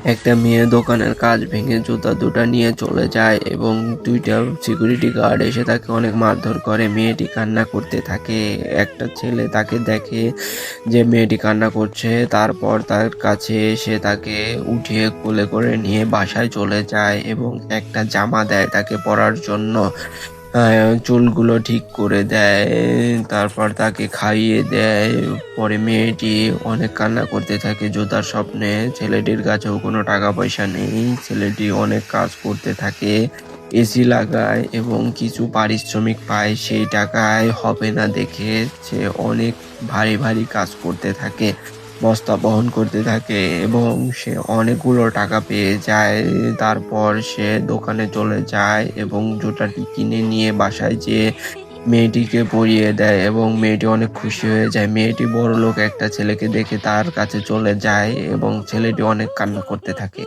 একটা মেয়ে দোকানের কাঁচ ভেঙে জুতা দুটা নিয়ে চলে যায় এবং দুইটা সিকিউরিটি গার্ড এসে তাকে অনেক মারধর করে। মেয়েটি কান্না করতে থাকে। একটা ছেলে তাকে দেখে যে মেয়েটি কান্না করছে, তারপর তার কাছে এসে তাকে উঠিয়ে কোলে করে নিয়ে বাসায় চলে যায় এবং একটা জামা দেয় তাকে পরার জন্য। চুলগুলো ঠিক করে দেয়, তারপর তাকে খাইয়ে দেয়। পরে মেয়েটি অনেক কান্না করতে থাকে জুতার স্বপ্নে। ছেলেটির কাছেও কোনো টাকা পয়সা নেই। ছেলেটি অনেক কাজ করতে থাকে, এসি লাগায় এবং কিছু পারিশ্রমিক পায়। সেই টাকায় হবে না দেখে সে অনেক ভারী ভারী কাজ করতে থাকে, বস্তা বহন করতে থাকে এবং সে অনেকগুলো টাকা পেয়ে যায়। তারপর সে দোকানে চলে যায় এবং জুতাটি কিনে নিয়ে বাসায় যেয়ে মেয়েটিকে পরিয়ে দেয় এবং মেয়েটি অনেক খুশি হয়ে যায়। মেয়েটি বড়লোক একটা ছেলেকে দেখে তার কাছে চলে যায় এবং ছেলেটি অনেক কান্না করতে থাকে।